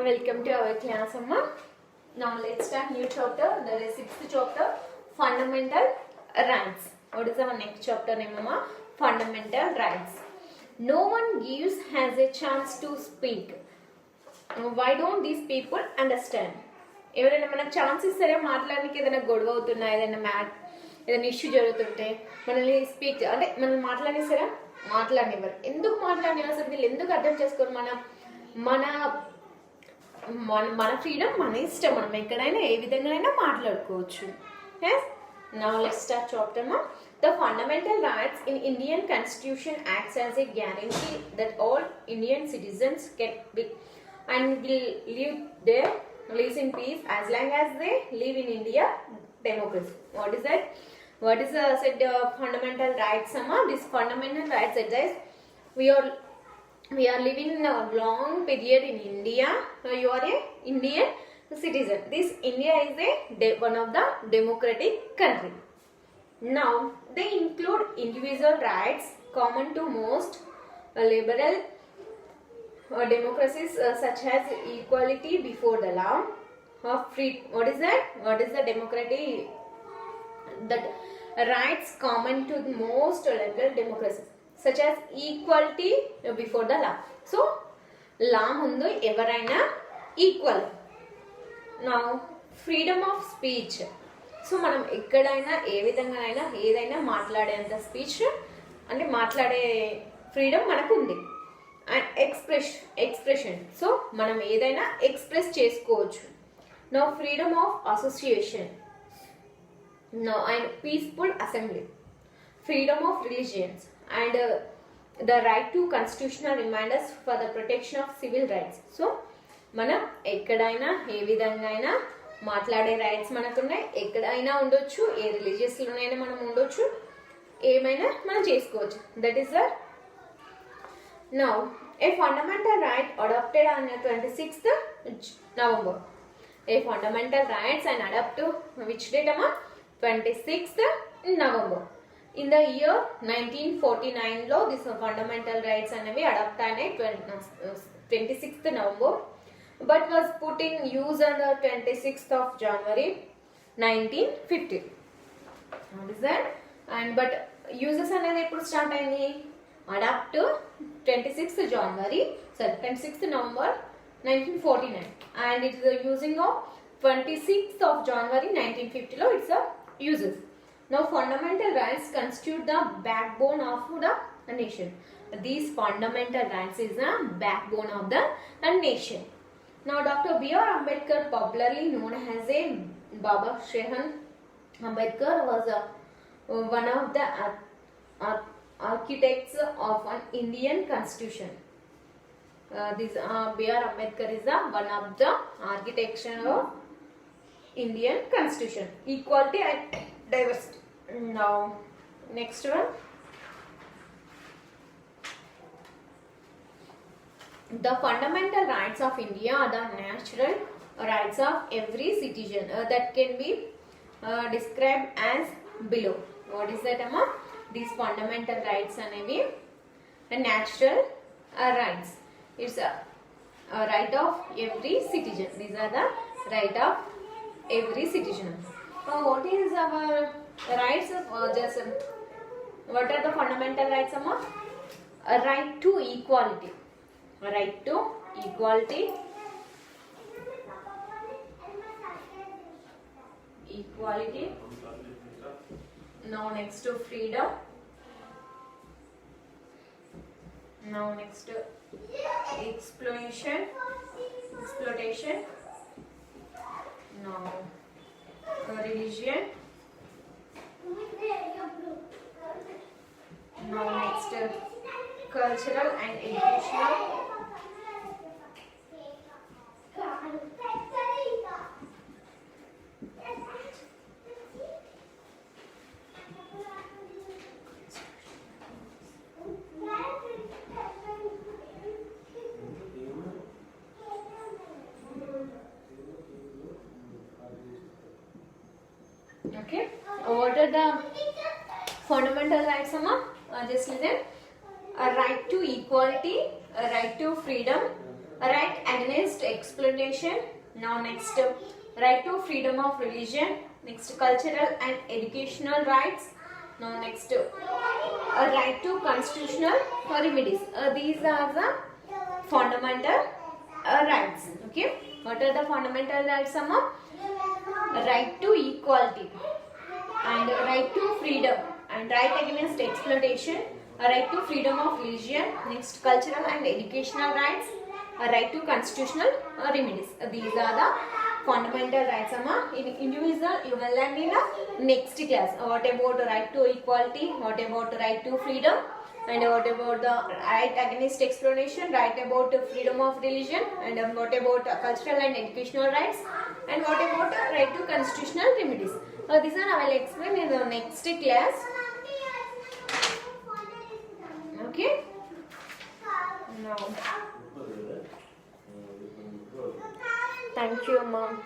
Welcome to our class, Amma. Now let's start new chapter. That is sixth chapter, fundamental rights. What is our next chapter name, Amma? Fundamental rights. No one gives has a chance to speak. Why don't these people understand? ఎవరైనా మనకు chance ఇస్తారా మాట్లాడడానికి? ఏదైనా గొడవ అవుతున్నా, ఏదైనా issue జరుగుతుంటే మనల్ని స్పీక్ అంటే మనం మాట్లాడేస్తారా? మాట్లాడనివ్వరు. ఎందుకు మాట్లాడనివ్వరు? అసలు వీళ్ళు ఎందుకు అర్థం చేసుకోరు? మన మన ఫ్రీడమ్, మన ఇష్టం, మనం ఎక్కడైనా ఏ విధంగానైనా మాట్లాడుకోవచ్చు. Now let's start chapter now. The fundamental rights in Indian Constitution acts as a guarantee that all Indian citizens can be and will live in peace as long as they live in India democracy. What is that? What is said fundamental rights? This fundamental rights said that we are living in a long period in India. You are a Indian citizen. This India is one of the democratic country. Now they include individual rights common to most liberal democracies such as equality before the law, free. What is that? What is the democracy? That rights common to most liberal democracies such as equality before the law. So law mundu evaraina equal. Now freedom of speech. So మనం ఎక్కడైనా ఏ విధంగానైనా ఏదైనా మాట్లాడేంత speech అంటే మాట్లాడే freedom మనకు ఉంది. And expression so మనం ఏదైనా ఎక్స్ప్రెస్ చేసుకోవచ్చు. No freedom of association, no and peaceful assembly, freedom of religions and the right to constitutional reminders for the protection of civil rights. So మనం ఎక్కడైనా ఏ విధంగా అయినా మాట్లాడే రైట్స్ మనకున్నాయి. ఎక్కడైనా ఉండొచ్చు, ఏ రిలీజియస్లోనైనా మనం ఉండొచ్చు, ఏమైనా మనం చేసుకోవచ్చు. That is the now a fundamental right adopted on 26th November. A fundamental rights and adopt which date అమ్మా? 26th November. In the year 1949 లో దిస్ ఫండమెంటల్ రైట్స్ అనేవి అడాప్ట్ అయినాయి 26th November. But was put in use on the 26th of January 1950. What is that? And but uses అనేది ఎప్పుడు start అయింది? Adopt 26th November 1949 and it is the using of 26th of January 1950 లో it's a uses. Now fundamental rights constitute the backbone of the nation. These fundamental rights is the backbone of the nation. Now Dr. B.R. Ambedkar, popularly known as a Baba Saheb Ambedkar, was one of the architects of an Indian constitution. This B.R. Ambedkar is one of the architects of Indian constitution. Equality and diversity. Now next one. The fundamental rights of India are the natural rights of every citizen that can be described as below. What is that, Amma? These fundamental rights are natural rights. It's a right of every citizen. These are the right of every citizen. What is our rights of what are the fundamental rights, Amma? A right to equality. Right to equality, now next to freedom, now next to exploitation, now religion, now next cultural and educational, okay. What are the fundamental rights, Amma? Just listen. A right to equality, a right to freedom, right against exploitation. Now next, right to freedom of religion. Next, cultural and educational rights. Now next, right to constitutional remedies. These are the fundamental rights. Okay, what are the fundamental rights? Right to equality, and right to freedom, and right against exploitation, a right to freedom of religion, next cultural and educational rights, a right to constitutional remedies. These are the fundamental rights. In individual you will learn in the next class. What about right to equality, what about right to freedom, and what about the right against exploitation, right about freedom of religion, and what about cultural and educational rights, and what about right to constitutional remedies. These are I will explain in the next class. Okay. Now, thank you, mom.